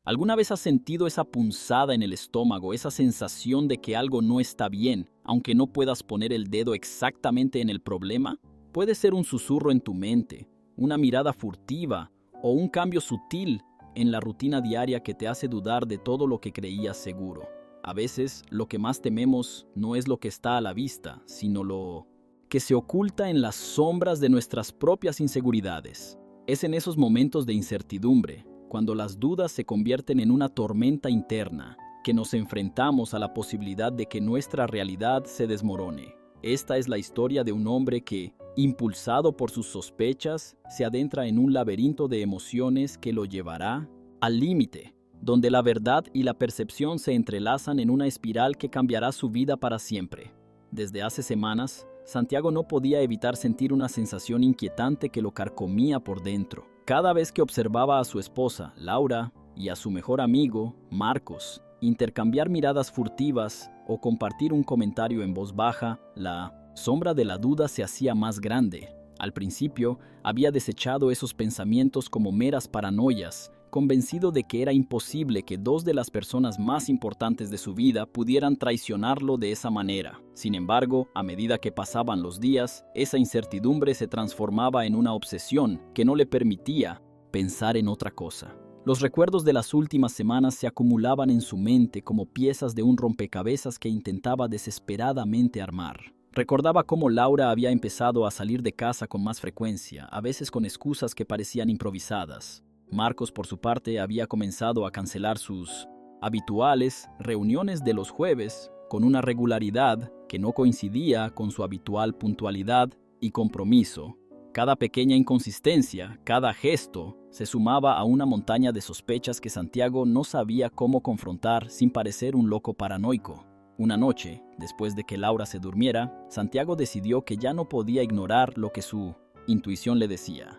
¿Alguna vez has sentido esa punzada en el estómago, esa sensación de que algo no está bien, aunque no puedas poner el dedo exactamente en el problema? Puede ser un susurro en tu mente, una mirada furtiva o un cambio sutil en la rutina diaria que te hace dudar de todo lo que creías seguro. A veces, lo que más tememos no es lo que está a la vista, sino lo que se oculta en las sombras de nuestras propias inseguridades. Es en esos momentos de incertidumbre, cuando las dudas se convierten en una tormenta interna, que nos enfrentamos a la posibilidad de que nuestra realidad se desmorone. Esta es la historia de un hombre que, impulsado por sus sospechas, se adentra en un laberinto de emociones que lo llevará al límite, donde la verdad y la percepción se entrelazan en una espiral que cambiará su vida para siempre. Desde hace semanas, Santiago no podía evitar sentir una sensación inquietante que lo carcomía por dentro. Cada vez que observaba a su esposa, Laura, y a su mejor amigo, Marcos, intercambiar miradas furtivas o compartir un comentario en voz baja, la sombra de la duda se hacía más grande. Al principio, había desechado esos pensamientos como meras paranoias, convencido de que era imposible que dos de las personas más importantes de su vida pudieran traicionarlo de esa manera. Sin embargo, a medida que pasaban los días, esa incertidumbre se transformaba en una obsesión que no le permitía pensar en otra cosa. Los recuerdos de las últimas semanas se acumulaban en su mente como piezas de un rompecabezas que intentaba desesperadamente armar. Recordaba cómo Laura había empezado a salir de casa con más frecuencia, a veces con excusas que parecían improvisadas. Marcos, por su parte, había comenzado a cancelar sus habituales reuniones de los jueves con una regularidad que no coincidía con su habitual puntualidad y compromiso. Cada pequeña inconsistencia, cada gesto, se sumaba a una montaña de sospechas que Santiago no sabía cómo confrontar sin parecer un loco paranoico. Una noche, después de que Laura se durmiera, Santiago decidió que ya no podía ignorar lo que su intuición le decía.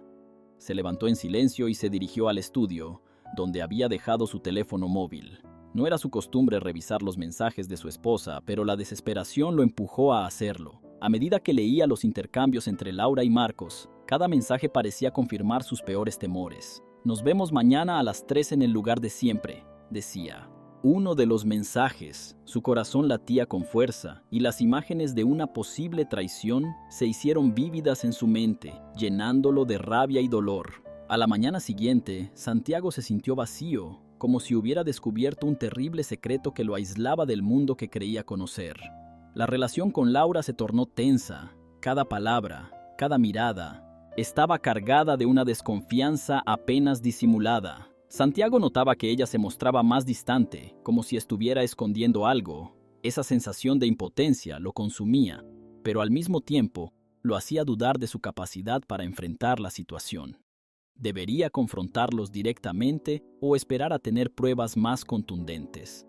Se levantó en silencio y se dirigió al estudio, donde había dejado su teléfono móvil. No era su costumbre revisar los mensajes de su esposa, pero la desesperación lo empujó a hacerlo. A medida que leía los intercambios entre Laura y Marcos, cada mensaje parecía confirmar sus peores temores. «Nos vemos mañana a las 3 en el lugar de siempre», decía. Uno de los mensajes, su corazón latía con fuerza y las imágenes de una posible traición se hicieron vívidas en su mente, llenándolo de rabia y dolor. A la mañana siguiente, Santiago se sintió vacío, como si hubiera descubierto un terrible secreto que lo aislaba del mundo que creía conocer. La relación con Laura se tornó tensa. Cada palabra, cada mirada, estaba cargada de una desconfianza apenas disimulada. Santiago notaba que ella se mostraba más distante, como si estuviera escondiendo algo. Esa sensación de impotencia lo consumía, pero al mismo tiempo lo hacía dudar de su capacidad para enfrentar la situación. ¿Debería confrontarlos directamente o esperar a tener pruebas más contundentes?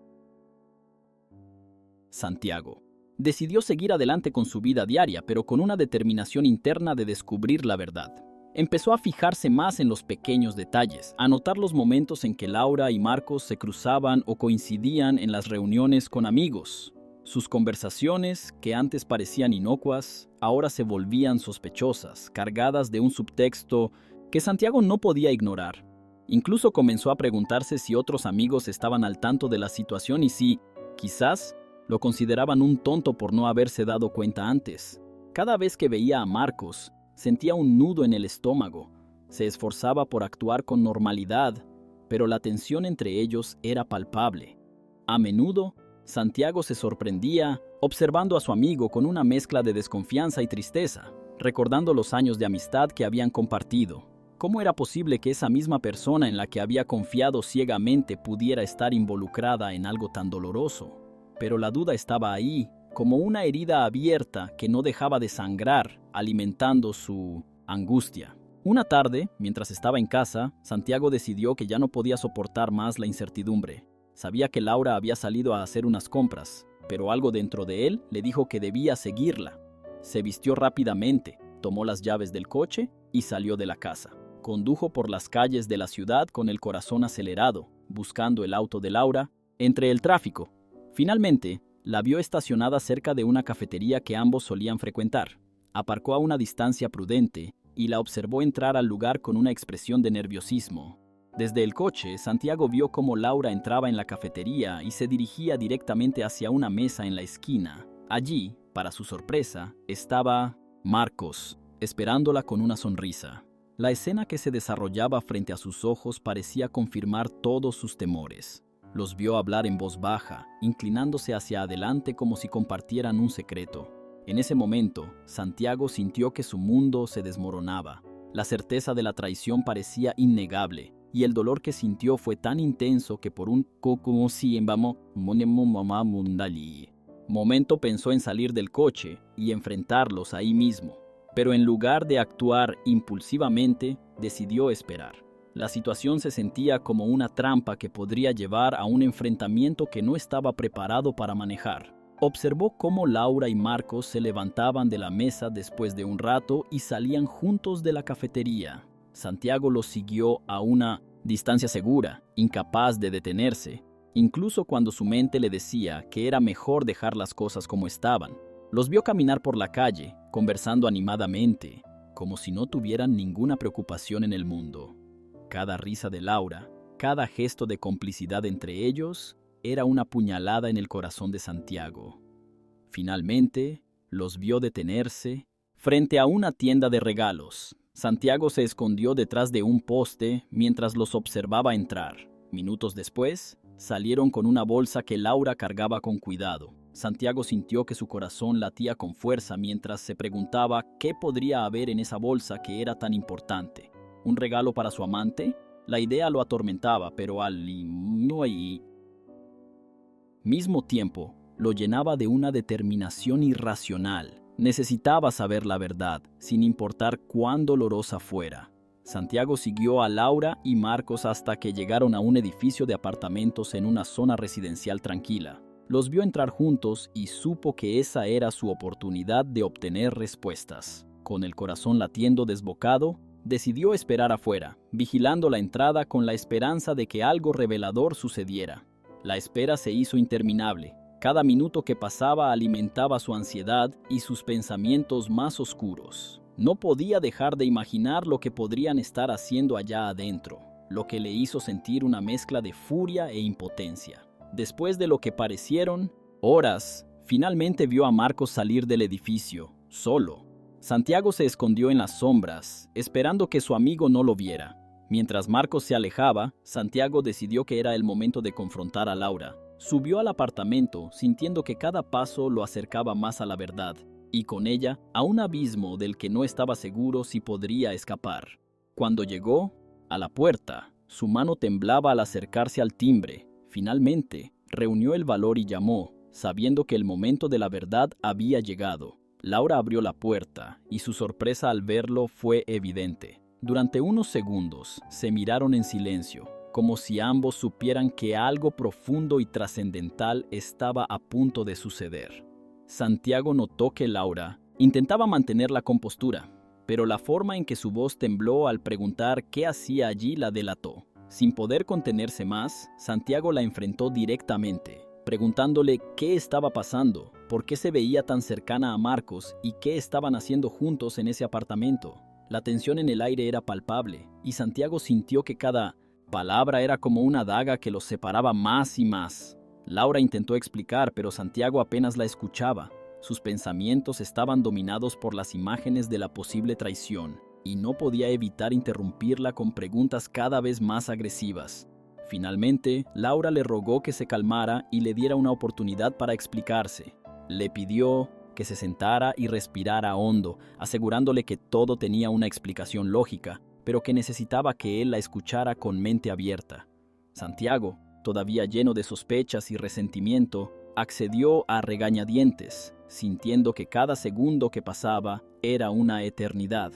Santiago decidió seguir adelante con su vida diaria, pero con una determinación interna de descubrir la verdad. Empezó a fijarse más en los pequeños detalles, a notar los momentos en que Laura y Marcos se cruzaban o coincidían en las reuniones con amigos. Sus conversaciones, que antes parecían inocuas, ahora se volvían sospechosas, cargadas de un subtexto que Santiago no podía ignorar. Incluso comenzó a preguntarse si otros amigos estaban al tanto de la situación y si, quizás, lo consideraban un tonto por no haberse dado cuenta antes. Cada vez que veía a Marcos, sentía un nudo en el estómago. Se esforzaba por actuar con normalidad, pero la tensión entre ellos era palpable. A menudo, Santiago se sorprendía observando a su amigo con una mezcla de desconfianza y tristeza, recordando los años de amistad que habían compartido. ¿Cómo era posible que esa misma persona en la que había confiado ciegamente pudiera estar involucrada en algo tan doloroso? Pero la duda estaba ahí, como una herida abierta que no dejaba de sangrar, alimentando su angustia. Una tarde, mientras estaba en casa, Santiago decidió que ya no podía soportar más la incertidumbre. Sabía que Laura había salido a hacer unas compras, pero algo dentro de él le dijo que debía seguirla. Se vistió rápidamente, tomó las llaves del coche y salió de la casa. Condujo por las calles de la ciudad con el corazón acelerado, buscando el auto de Laura entre el tráfico. Finalmente, la vio estacionada cerca de una cafetería que ambos solían frecuentar. Aparcó a una distancia prudente y la observó entrar al lugar con una expresión de nerviosismo. Desde el coche, Santiago vio cómo Laura entraba en la cafetería y se dirigía directamente hacia una mesa en la esquina. Allí, para su sorpresa, estaba Marcos, esperándola con una sonrisa. La escena que se desarrollaba frente a sus ojos parecía confirmar todos sus temores. Los vio hablar en voz baja, inclinándose hacia adelante como si compartieran un secreto. En ese momento, Santiago sintió que su mundo se desmoronaba. La certeza de la traición parecía innegable, y el dolor que sintió fue tan intenso que por un momento pensó en salir del coche y enfrentarlos ahí mismo. Pero en lugar de actuar impulsivamente, decidió esperar. La situación se sentía como una trampa que podría llevar a un enfrentamiento que no estaba preparado para manejar. Observó cómo Laura y Marcos se levantaban de la mesa después de un rato y salían juntos de la cafetería. Santiago los siguió a una distancia segura, incapaz de detenerse, incluso cuando su mente le decía que era mejor dejar las cosas como estaban. Los vio caminar por la calle, conversando animadamente, como si no tuvieran ninguna preocupación en el mundo. Cada risa de Laura, cada gesto de complicidad entre ellos, era una puñalada en el corazón de Santiago. Finalmente, los vio detenerse frente a una tienda de regalos. Santiago se escondió detrás de un poste mientras los observaba entrar. Minutos después, salieron con una bolsa que Laura cargaba con cuidado. Santiago sintió que su corazón latía con fuerza mientras se preguntaba qué podría haber en esa bolsa que era tan importante. ¿Un regalo para su amante? La idea lo atormentaba, pero al mismo tiempo lo llenaba de una determinación irracional. Necesitaba saber la verdad, sin importar cuán dolorosa fuera. Santiago siguió a Laura y Marcos hasta que llegaron a un edificio de apartamentos en una zona residencial tranquila. Los vio entrar juntos y supo que esa era su oportunidad de obtener respuestas. Con el corazón latiendo desbocado, decidió esperar afuera, vigilando la entrada con la esperanza de que algo revelador sucediera. La espera se hizo interminable. Cada minuto que pasaba alimentaba su ansiedad y sus pensamientos más oscuros. No podía dejar de imaginar lo que podrían estar haciendo allá adentro, lo que le hizo sentir una mezcla de furia e impotencia. Después de lo que parecieron horas, finalmente vio a Marcos salir del edificio, solo. Santiago se escondió en las sombras, esperando que su amigo no lo viera. Mientras Marcos se alejaba, Santiago decidió que era el momento de confrontar a Laura. Subió al apartamento, sintiendo que cada paso lo acercaba más a la verdad, y con ella a un abismo del que no estaba seguro si podría escapar. Cuando llegó a la puerta, su mano temblaba al acercarse al timbre. Finalmente, reunió el valor y llamó, sabiendo que el momento de la verdad había llegado. Laura abrió la puerta, y su sorpresa al verlo fue evidente. Durante unos segundos, se miraron en silencio, como si ambos supieran que algo profundo y trascendental estaba a punto de suceder. Santiago notó que Laura intentaba mantener la compostura, pero la forma en que su voz tembló al preguntar qué hacía allí la delató. Sin poder contenerse más, Santiago la enfrentó directamente, preguntándole qué estaba pasando, por qué se veía tan cercana a Marcos y qué estaban haciendo juntos en ese apartamento. La tensión en el aire era palpable, y Santiago sintió que cada palabra era como una daga que los separaba más y más. Laura intentó explicar, pero Santiago apenas la escuchaba. Sus pensamientos estaban dominados por las imágenes de la posible traición, y no podía evitar interrumpirla con preguntas cada vez más agresivas. Finalmente, Laura le rogó que se calmara y le diera una oportunidad para explicarse. Le pidió que se sentara y respirara hondo, asegurándole que todo tenía una explicación lógica, pero que necesitaba que él la escuchara con mente abierta. Santiago, todavía lleno de sospechas y resentimiento, accedió a regañadientes, sintiendo que cada segundo que pasaba era una eternidad.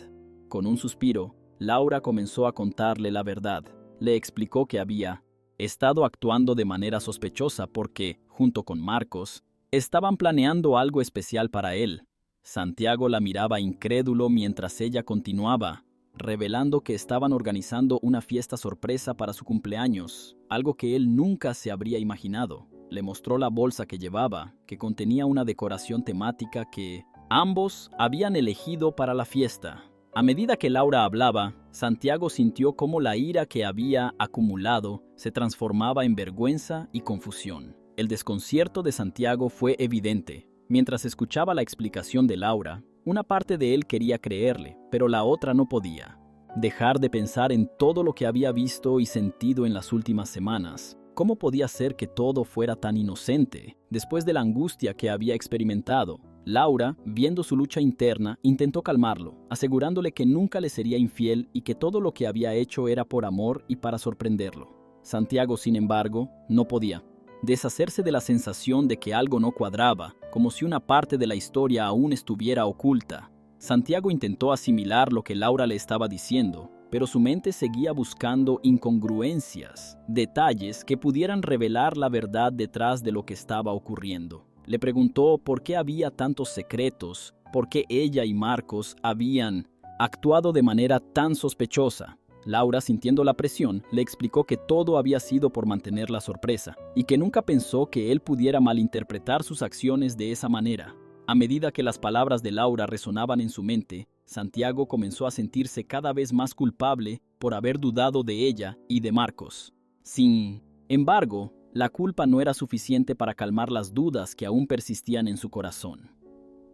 Con un suspiro, Laura comenzó a contarle la verdad. Le explicó que había estado actuando de manera sospechosa porque, junto con Marcos, estaban planeando algo especial para él. Santiago la miraba incrédulo mientras ella continuaba, revelando que estaban organizando una fiesta sorpresa para su cumpleaños, algo que él nunca se habría imaginado. Le mostró la bolsa que llevaba, que contenía una decoración temática que ambos habían elegido para la fiesta. A medida que Laura hablaba, Santiago sintió cómo la ira que había acumulado se transformaba en vergüenza y confusión. El desconcierto de Santiago fue evidente. Mientras escuchaba la explicación de Laura, una parte de él quería creerle, pero la otra no podía. Dejar de pensar en todo lo que había visto y sentido en las últimas semanas. ¿Cómo podía ser que todo fuera tan inocente? Después de la angustia que había experimentado, Laura, viendo su lucha interna, intentó calmarlo, asegurándole que nunca le sería infiel y que todo lo que había hecho era por amor y para sorprenderlo. Santiago, sin embargo, no podía deshacerse de la sensación de que algo no cuadraba, como si una parte de la historia aún estuviera oculta. Santiago intentó asimilar lo que Laura le estaba diciendo, pero su mente seguía buscando incongruencias, detalles que pudieran revelar la verdad detrás de lo que estaba ocurriendo. Le preguntó por qué había tantos secretos, por qué ella y Marcos habían actuado de manera tan sospechosa. Laura, sintiendo la presión, le explicó que todo había sido por mantener la sorpresa y que nunca pensó que él pudiera malinterpretar sus acciones de esa manera. A medida que las palabras de Laura resonaban en su mente, Santiago comenzó a sentirse cada vez más culpable por haber dudado de ella y de Marcos. Sin embargo, la culpa no era suficiente para calmar las dudas que aún persistían en su corazón.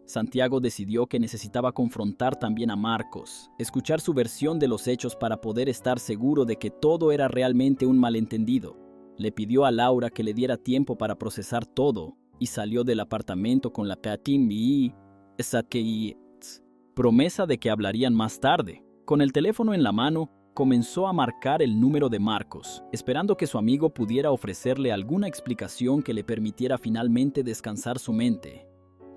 Santiago decidió que necesitaba confrontar también a Marcos, escuchar su versión de los hechos para poder estar seguro de que todo era realmente un malentendido. Le pidió a Laura que le diera tiempo para procesar todo y salió del apartamento con la promesa de que hablarían más tarde. Con el teléfono en la mano, comenzó a marcar el número de Marcos, esperando que su amigo pudiera ofrecerle alguna explicación que le permitiera finalmente descansar su mente.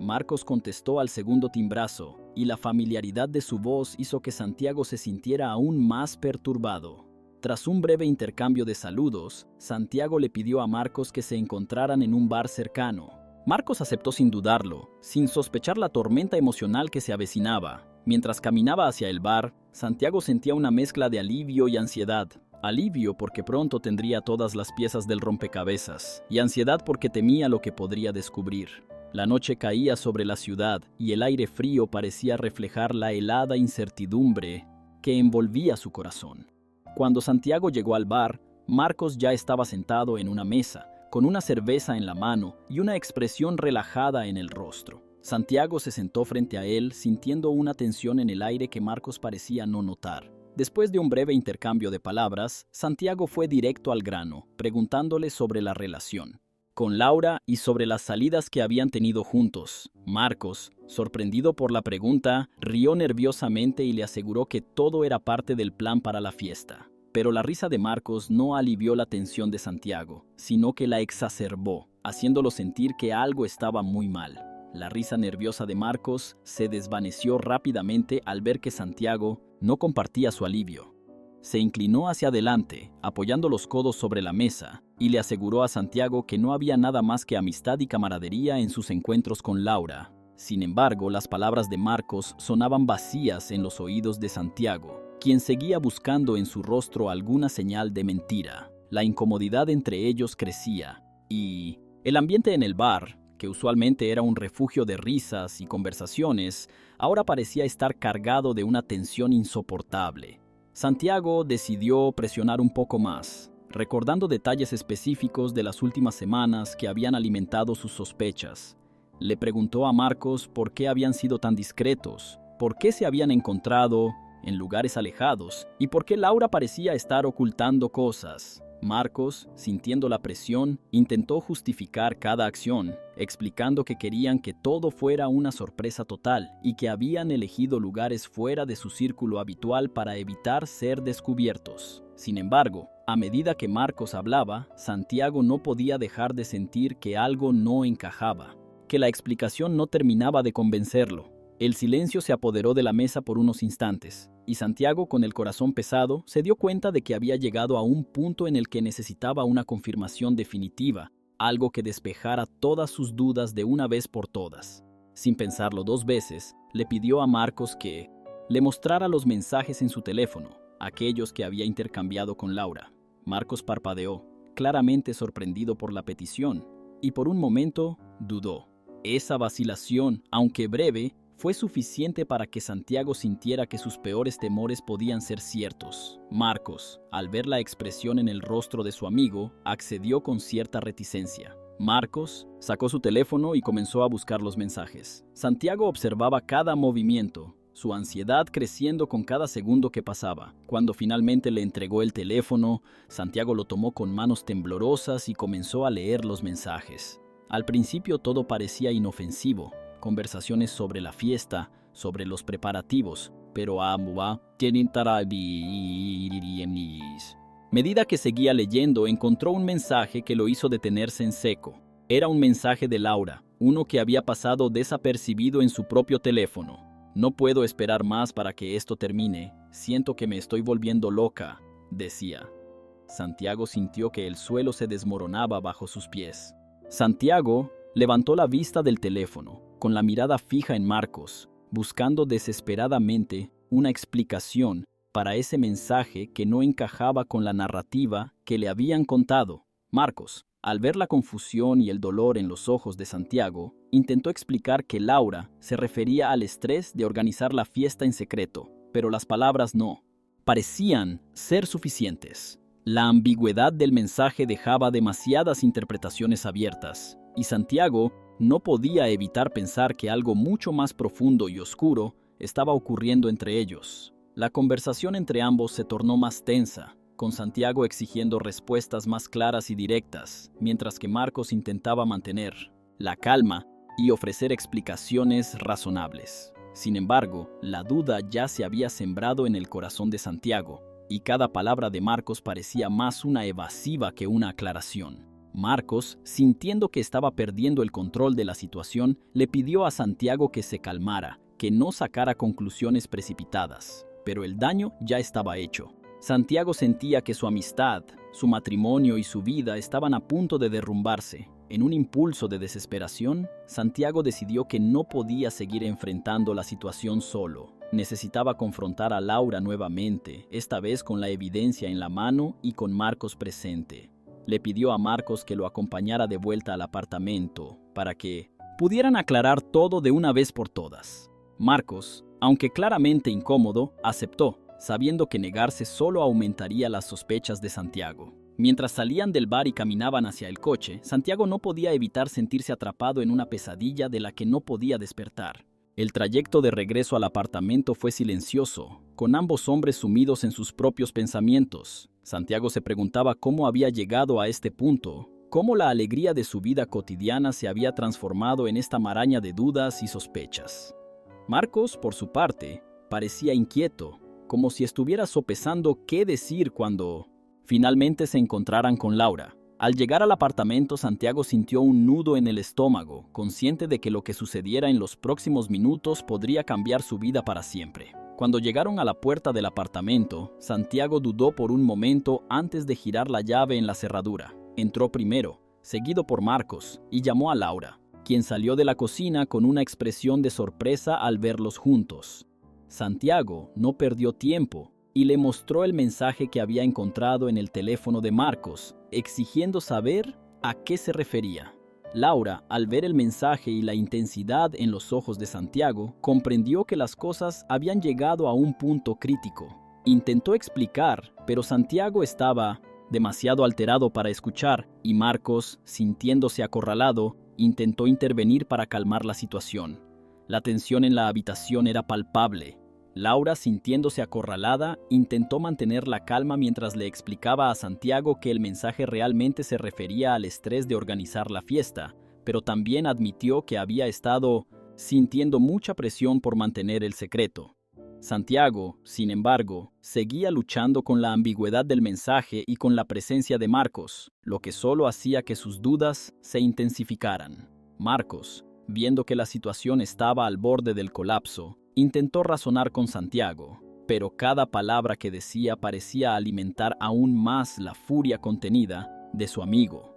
Marcos contestó al segundo timbrazo, y la familiaridad de su voz hizo que Santiago se sintiera aún más perturbado. Tras un breve intercambio de saludos, Santiago le pidió a Marcos que se encontraran en un bar cercano. Marcos aceptó sin dudarlo, sin sospechar la tormenta emocional que se avecinaba. Mientras caminaba hacia el bar, Santiago sentía una mezcla de alivio y ansiedad. Alivio porque pronto tendría todas las piezas del rompecabezas, y ansiedad porque temía lo que podría descubrir. La noche caía sobre la ciudad y el aire frío parecía reflejar la helada incertidumbre que envolvía su corazón. Cuando Santiago llegó al bar, Marcos ya estaba sentado en una mesa, con una cerveza en la mano y una expresión relajada en el rostro. Santiago se sentó frente a él, sintiendo una tensión en el aire que Marcos parecía no notar. Después de un breve intercambio de palabras, Santiago fue directo al grano, preguntándole sobre la relación con Laura y sobre las salidas que habían tenido juntos. Marcos, sorprendido por la pregunta, rió nerviosamente y le aseguró que todo era parte del plan para la fiesta. Pero la risa de Marcos no alivió la tensión de Santiago, sino que la exacerbó, haciéndolo sentir que algo estaba muy mal. La risa nerviosa de Marcos se desvaneció rápidamente al ver que Santiago no compartía su alivio. Se inclinó hacia adelante, apoyando los codos sobre la mesa, y le aseguró a Santiago que no había nada más que amistad y camaradería en sus encuentros con Laura. Sin embargo, las palabras de Marcos sonaban vacías en los oídos de Santiago, quien seguía buscando en su rostro alguna señal de mentira. La incomodidad entre ellos crecía, y el ambiente en el bar, que usualmente era un refugio de risas y conversaciones, ahora parecía estar cargado de una tensión insoportable. Santiago decidió presionar un poco más, recordando detalles específicos de las últimas semanas que habían alimentado sus sospechas. Le preguntó a Marcos por qué habían sido tan discretos, por qué se habían encontrado en lugares alejados y por qué Laura parecía estar ocultando cosas. Marcos, sintiendo la presión, intentó justificar cada acción, explicando que querían que todo fuera una sorpresa total y que habían elegido lugares fuera de su círculo habitual para evitar ser descubiertos. Sin embargo, a medida que Marcos hablaba, Santiago no podía dejar de sentir que algo no encajaba, que la explicación no terminaba de convencerlo. El silencio se apoderó de la mesa por unos instantes, y Santiago, con el corazón pesado, se dio cuenta de que había llegado a un punto en el que necesitaba una confirmación definitiva, algo que despejara todas sus dudas de una vez por todas. Sin pensarlo dos veces, le pidió a Marcos que le mostrara los mensajes en su teléfono, aquellos que había intercambiado con Laura. Marcos parpadeó, claramente sorprendido por la petición, y por un momento dudó. Esa vacilación, aunque breve, fue suficiente para que Santiago sintiera que sus peores temores podían ser ciertos. Marcos, al ver la expresión en el rostro de su amigo, accedió con cierta reticencia. Marcos sacó su teléfono y comenzó a buscar los mensajes. Santiago observaba cada movimiento, su ansiedad creciendo con cada segundo que pasaba. Cuando finalmente le entregó el teléfono, Santiago lo tomó con manos temblorosas y comenzó a leer los mensajes. Al principio todo parecía inofensivo, conversaciones sobre la fiesta, sobre los preparativos, pero a medida que seguía leyendo, encontró un mensaje que lo hizo detenerse en seco. Era un mensaje de Laura, uno que había pasado desapercibido en su propio teléfono. «No puedo esperar más para que esto termine. Siento que me estoy volviendo loca», decía. Santiago sintió que el suelo se desmoronaba bajo sus pies. Santiago levantó la vista del teléfono, con la mirada fija en Marcos, buscando desesperadamente una explicación para ese mensaje que no encajaba con la narrativa que le habían contado. Marcos, al ver la confusión y el dolor en los ojos de Santiago, intentó explicar que Laura se refería al estrés de organizar la fiesta en secreto, pero las palabras no parecían ser suficientes. La ambigüedad del mensaje dejaba demasiadas interpretaciones abiertas, y Santiago no podía evitar pensar que algo mucho más profundo y oscuro estaba ocurriendo entre ellos. La conversación entre ambos se tornó más tensa, con Santiago exigiendo respuestas más claras y directas, mientras que Marcos intentaba mantener la calma y ofrecer explicaciones razonables. Sin embargo, la duda ya se había sembrado en el corazón de Santiago, y cada palabra de Marcos parecía más una evasiva que una aclaración. Marcos, sintiendo que estaba perdiendo el control de la situación, le pidió a Santiago que se calmara, que no sacara conclusiones precipitadas, pero el daño ya estaba hecho. Santiago sentía que su amistad, su matrimonio y su vida estaban a punto de derrumbarse. En un impulso de desesperación, Santiago decidió que no podía seguir enfrentando la situación solo. Necesitaba confrontar a Laura nuevamente, esta vez con la evidencia en la mano y con Marcos presente. Le pidió a Marcos que lo acompañara de vuelta al apartamento, para que pudieran aclarar todo de una vez por todas. Marcos, aunque claramente incómodo, aceptó, sabiendo que negarse solo aumentaría las sospechas de Santiago. Mientras salían del bar y caminaban hacia el coche, Santiago no podía evitar sentirse atrapado en una pesadilla de la que no podía despertar. El trayecto de regreso al apartamento fue silencioso, con ambos hombres sumidos en sus propios pensamientos. Santiago se preguntaba cómo había llegado a este punto, cómo la alegría de su vida cotidiana se había transformado en esta maraña de dudas y sospechas. Marcos, por su parte, parecía inquieto, como si estuviera sopesando qué decir cuando finalmente se encontraran con Laura. Al llegar al apartamento, Santiago sintió un nudo en el estómago, consciente de que lo que sucediera en los próximos minutos podría cambiar su vida para siempre. Cuando llegaron a la puerta del apartamento, Santiago dudó por un momento antes de girar la llave en la cerradura. Entró primero, seguido por Marcos, y llamó a Laura, quien salió de la cocina con una expresión de sorpresa al verlos juntos. Santiago no perdió tiempo y le mostró el mensaje que había encontrado en el teléfono de Marcos, exigiendo saber a qué se refería. Laura, al ver el mensaje y la intensidad en los ojos de Santiago, comprendió que las cosas habían llegado a un punto crítico. Intentó explicar, pero Santiago estaba demasiado alterado para escuchar, y Marcos, sintiéndose acorralado, intentó intervenir para calmar la situación. La tensión en la habitación era palpable. Laura, sintiéndose acorralada, intentó mantener la calma mientras le explicaba a Santiago que el mensaje realmente se refería al estrés de organizar la fiesta, pero también admitió que había estado sintiendo mucha presión por mantener el secreto. Santiago, sin embargo, seguía luchando con la ambigüedad del mensaje y con la presencia de Marcos, lo que solo hacía que sus dudas se intensificaran. Marcos, viendo que la situación estaba al borde del colapso, intentó razonar con Santiago, pero cada palabra que decía parecía alimentar aún más la furia contenida de su amigo.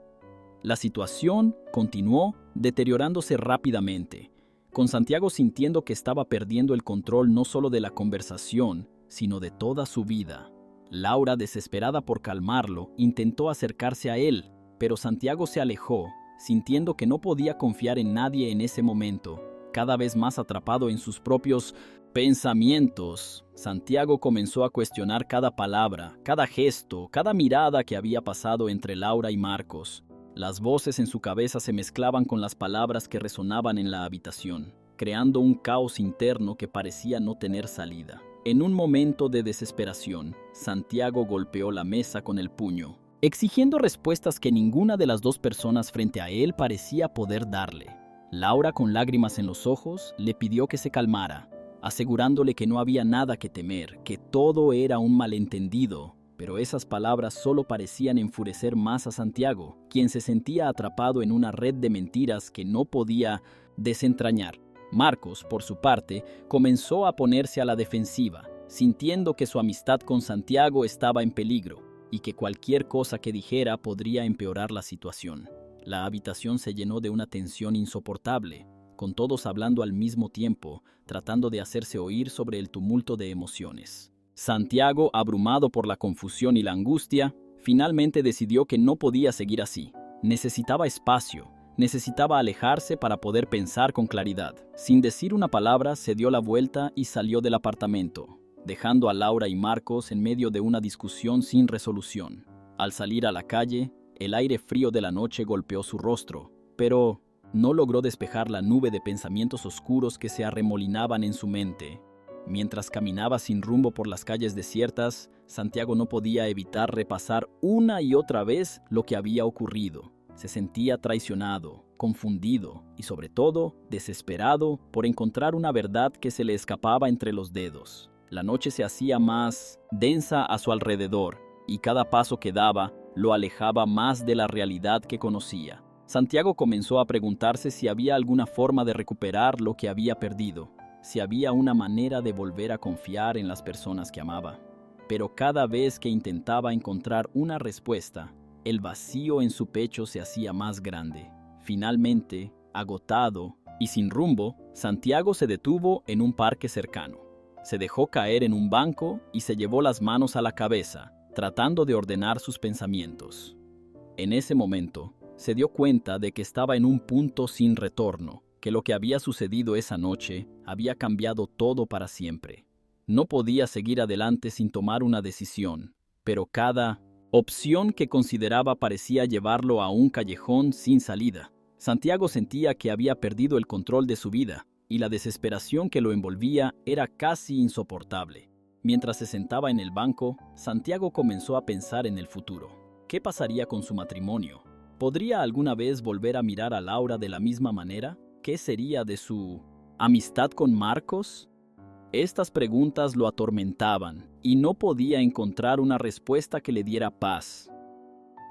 La situación continuó deteriorándose rápidamente, con Santiago sintiendo que estaba perdiendo el control no solo de la conversación, sino de toda su vida. Laura, desesperada por calmarlo, intentó acercarse a él, pero Santiago se alejó, sintiendo que no podía confiar en nadie en ese momento. Cada vez más atrapado en sus propios pensamientos, Santiago comenzó a cuestionar cada palabra, cada gesto, cada mirada que había pasado entre Laura y Marcos. Las voces en su cabeza se mezclaban con las palabras que resonaban en la habitación, creando un caos interno que parecía no tener salida. En un momento de desesperación, Santiago golpeó la mesa con el puño, exigiendo respuestas que ninguna de las dos personas frente a él parecía poder darle. Laura, con lágrimas en los ojos, le pidió que se calmara, asegurándole que no había nada que temer, que todo era un malentendido. Pero esas palabras solo parecían enfurecer más a Santiago, quien se sentía atrapado en una red de mentiras que no podía desentrañar. Marcos, por su parte, comenzó a ponerse a la defensiva, sintiendo que su amistad con Santiago estaba en peligro y que cualquier cosa que dijera podría empeorar la situación. La habitación se llenó de una tensión insoportable, con todos hablando al mismo tiempo, tratando de hacerse oír sobre el tumulto de emociones. Santiago, abrumado por la confusión y la angustia, finalmente decidió que no podía seguir así. Necesitaba espacio, necesitaba alejarse para poder pensar con claridad. Sin decir una palabra, se dio la vuelta y salió del apartamento, dejando a Laura y Marcos en medio de una discusión sin resolución. Al salir a la calle, el aire frío de la noche golpeó su rostro, pero no logró despejar la nube de pensamientos oscuros que se arremolinaban en su mente. Mientras caminaba sin rumbo por las calles desiertas, Santiago no podía evitar repasar una y otra vez lo que había ocurrido. Se sentía traicionado, confundido y sobre todo desesperado por encontrar una verdad que se le escapaba entre los dedos. La noche se hacía más densa a su alrededor y cada paso que daba lo alejaba más de la realidad que conocía. Santiago comenzó a preguntarse si había alguna forma de recuperar lo que había perdido, si había una manera de volver a confiar en las personas que amaba. Pero cada vez que intentaba encontrar una respuesta, el vacío en su pecho se hacía más grande. Finalmente, agotado y sin rumbo, Santiago se detuvo en un parque cercano. Se dejó caer en un banco y se llevó las manos a la cabeza, tratando de ordenar sus pensamientos. En ese momento, se dio cuenta de que estaba en un punto sin retorno, que lo que había sucedido esa noche había cambiado todo para siempre. No podía seguir adelante sin tomar una decisión, pero cada opción que consideraba parecía llevarlo a un callejón sin salida. Santiago sentía que había perdido el control de su vida, y la desesperación que lo envolvía era casi insoportable. Mientras se sentaba en el banco, Santiago comenzó a pensar en el futuro. ¿Qué pasaría con su matrimonio? ¿Podría alguna vez volver a mirar a Laura de la misma manera? ¿Qué sería de su amistad con Marcos? Estas preguntas lo atormentaban y no podía encontrar una respuesta que le diera paz.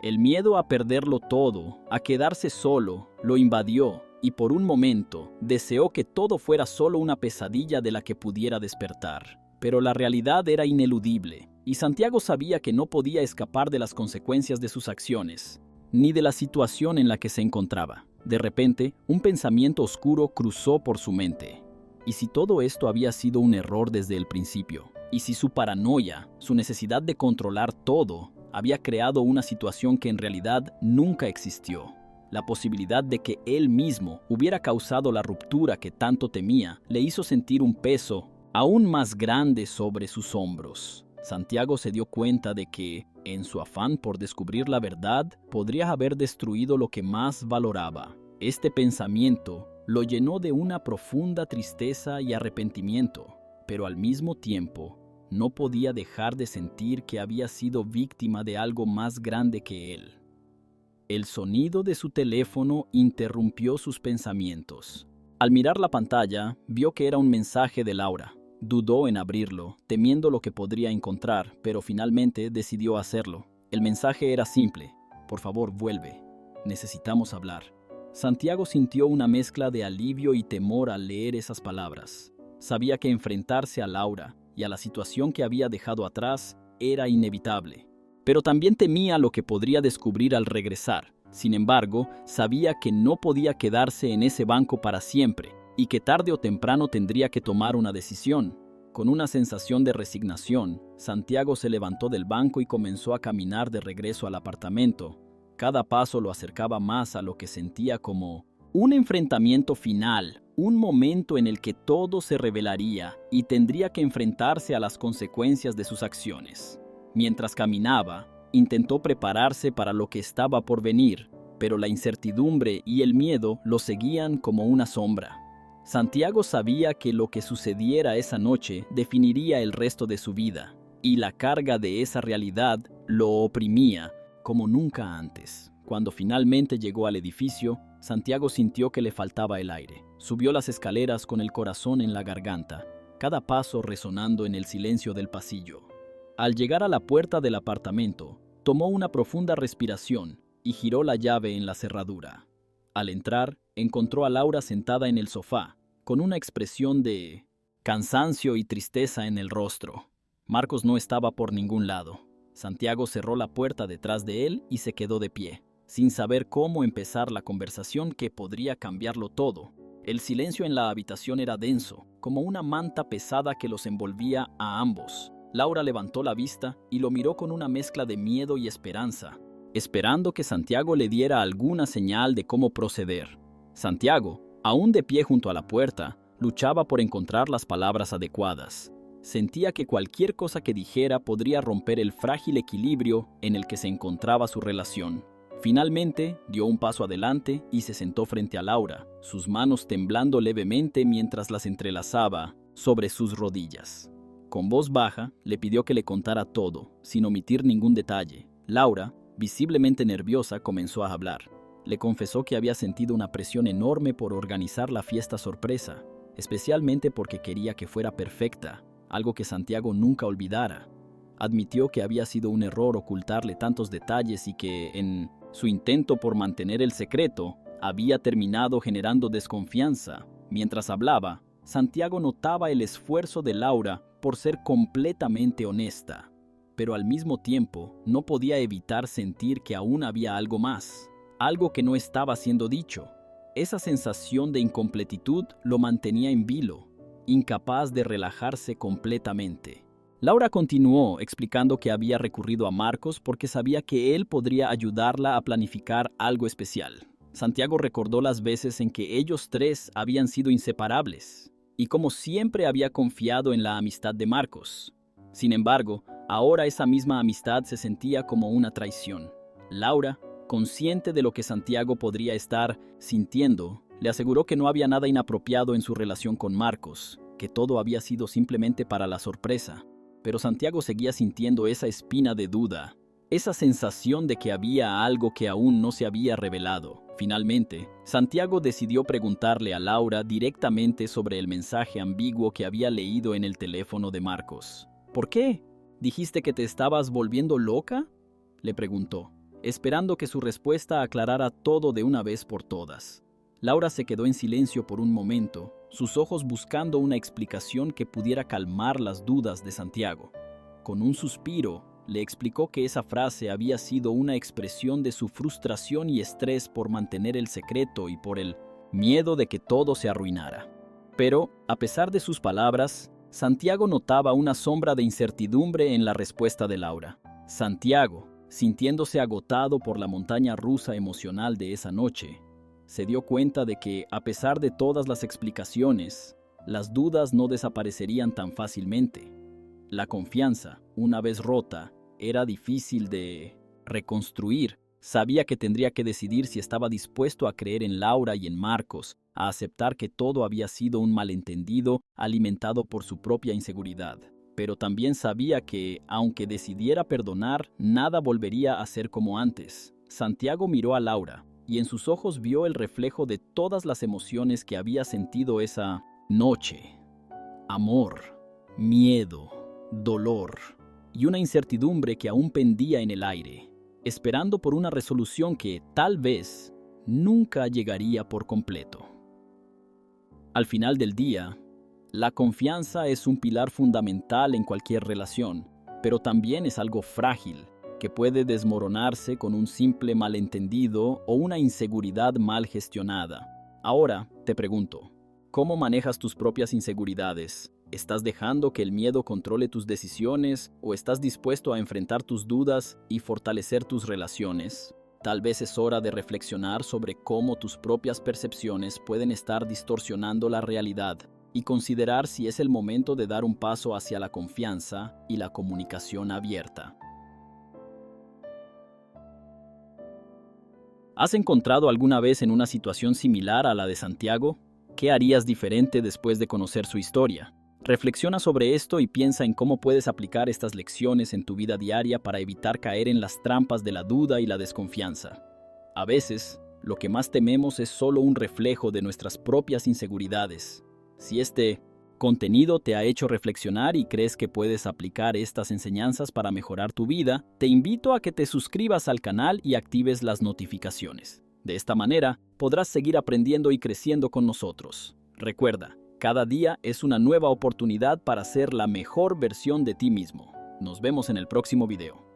El miedo a perderlo todo, a quedarse solo, lo invadió y por un momento deseó que todo fuera solo una pesadilla de la que pudiera despertar. Pero la realidad era ineludible y Santiago sabía que no podía escapar de las consecuencias de sus acciones, ni de la situación en la que se encontraba. De repente, un pensamiento oscuro cruzó por su mente. ¿Y si todo esto había sido un error desde el principio? ¿Y si su paranoia, su necesidad de controlar todo, había creado una situación que en realidad nunca existió? La posibilidad de que él mismo hubiera causado la ruptura que tanto temía le hizo sentir un peso aún más grande sobre sus hombros. Santiago se dio cuenta de que, en su afán por descubrir la verdad, podría haber destruido lo que más valoraba. Este pensamiento lo llenó de una profunda tristeza y arrepentimiento, pero al mismo tiempo no podía dejar de sentir que había sido víctima de algo más grande que él. El sonido de su teléfono interrumpió sus pensamientos. Al mirar la pantalla, vio que era un mensaje de Laura. Dudó en abrirlo, temiendo lo que podría encontrar, pero finalmente decidió hacerlo. El mensaje era simple: por favor, vuelve. Necesitamos hablar. Santiago sintió una mezcla de alivio y temor al leer esas palabras. Sabía que enfrentarse a Laura y a la situación que había dejado atrás era inevitable, pero también temía lo que podría descubrir al regresar. Sin embargo, sabía que no podía quedarse en ese banco para siempre y que tarde o temprano tendría que tomar una decisión. Con una sensación de resignación, Santiago se levantó del banco y comenzó a caminar de regreso al apartamento. Cada paso lo acercaba más a lo que sentía como Un enfrentamiento final, un momento en el que todo se revelaría y tendría que enfrentarse a las consecuencias de sus acciones. Mientras caminaba, intentó prepararse para lo que estaba por venir, pero la incertidumbre y el miedo lo seguían como una sombra. Santiago sabía que lo que sucediera esa noche definiría el resto de su vida, y la carga de esa realidad lo oprimía como nunca antes. Cuando finalmente llegó al edificio, Santiago sintió que le faltaba el aire. Subió las escaleras con el corazón en la garganta, cada paso resonando en el silencio del pasillo. Al llegar a la puerta del apartamento, tomó una profunda respiración y giró la llave en la cerradura. Al entrar, encontró a Laura sentada en el sofá, con una expresión de cansancio y tristeza en el rostro. Marcos no estaba por ningún lado. Santiago cerró la puerta detrás de él y se quedó de pie, sin saber cómo empezar la conversación que podría cambiarlo todo. El silencio en la habitación era denso, como una manta pesada que los envolvía a ambos. Laura levantó la vista y lo miró con una mezcla de miedo y esperanza, esperando que Santiago le diera alguna señal de cómo proceder. Santiago, aún de pie junto a la puerta, luchaba por encontrar las palabras adecuadas. Sentía que cualquier cosa que dijera podría romper el frágil equilibrio en el que se encontraba su relación. Finalmente, dio un paso adelante y se sentó frente a Laura, sus manos temblando levemente mientras las entrelazaba sobre sus rodillas. Con voz baja, le pidió que le contara todo, sin omitir ningún detalle. Laura, visiblemente nerviosa, comenzó a hablar. Le confesó que había sentido una presión enorme por organizar la fiesta sorpresa, especialmente porque quería que fuera perfecta, algo que Santiago nunca olvidara. Admitió que había sido un error ocultarle tantos detalles y que, en su intento por mantener el secreto, había terminado generando desconfianza. Mientras hablaba, Santiago notaba el esfuerzo de Laura por ser completamente honesta, pero al mismo tiempo no podía evitar sentir que aún había algo más, algo que no estaba siendo dicho. Esa sensación de incompletitud lo mantenía en vilo, incapaz de relajarse completamente. Laura continuó explicando que había recurrido a Marcos porque sabía que él podría ayudarla a planificar algo especial. Santiago recordó las veces en que ellos tres habían sido inseparables y como siempre había confiado en la amistad de Marcos. Sin embargo, ahora esa misma amistad se sentía como una traición. Laura, consciente de lo que Santiago podría estar sintiendo, le aseguró que no había nada inapropiado en su relación con Marcos, que todo había sido simplemente para la sorpresa. Pero Santiago seguía sintiendo esa espina de duda, esa sensación de que había algo que aún no se había revelado. Finalmente, Santiago decidió preguntarle a Laura directamente sobre el mensaje ambiguo que había leído en el teléfono de Marcos. ¿Por qué? ¿Dijiste que te estabas volviendo loca?, le preguntó, esperando que su respuesta aclarara todo de una vez por todas. Laura se quedó en silencio por un momento, sus ojos buscando una explicación que pudiera calmar las dudas de Santiago. Con un suspiro, le explicó que esa frase había sido una expresión de su frustración y estrés por mantener el secreto y por el miedo de que todo se arruinara. Pero, a pesar de sus palabras, Santiago notaba una sombra de incertidumbre en la respuesta de Laura. Santiago, sintiéndose agotado por la montaña rusa emocional de esa noche, se dio cuenta de que, a pesar de todas las explicaciones, las dudas no desaparecerían tan fácilmente. La confianza, una vez rota, era difícil de reconstruir. Sabía que tendría que decidir si estaba dispuesto a creer en Laura y en Marcos, a aceptar que todo había sido un malentendido alimentado por su propia inseguridad. Pero también sabía que, aunque decidiera perdonar, nada volvería a ser como antes. Santiago miró a Laura, y en sus ojos vio el reflejo de todas las emociones que había sentido esa noche. Amor, miedo, dolor y una incertidumbre que aún pendía en el aire, esperando por una resolución que, tal vez, nunca llegaría por completo. Al final del día, la confianza es un pilar fundamental en cualquier relación, pero también es algo frágil, que puede desmoronarse con un simple malentendido o una inseguridad mal gestionada. Ahora, te pregunto, ¿cómo manejas tus propias inseguridades? ¿Estás dejando que el miedo controle tus decisiones o estás dispuesto a enfrentar tus dudas y fortalecer tus relaciones? Tal vez es hora de reflexionar sobre cómo tus propias percepciones pueden estar distorsionando la realidad y considerar si es el momento de dar un paso hacia la confianza y la comunicación abierta. ¿Has encontrado alguna vez en una situación similar a la de Santiago? ¿Qué harías diferente después de conocer su historia? Reflexiona sobre esto y piensa en cómo puedes aplicar estas lecciones en tu vida diaria para evitar caer en las trampas de la duda y la desconfianza. A veces, lo que más tememos es solo un reflejo de nuestras propias inseguridades. Si este contenido te ha hecho reflexionar y crees que puedes aplicar estas enseñanzas para mejorar tu vida, te invito a que te suscribas al canal y actives las notificaciones. De esta manera, podrás seguir aprendiendo y creciendo con nosotros. Recuerda, cada día es una nueva oportunidad para ser la mejor versión de ti mismo. Nos vemos en el próximo video.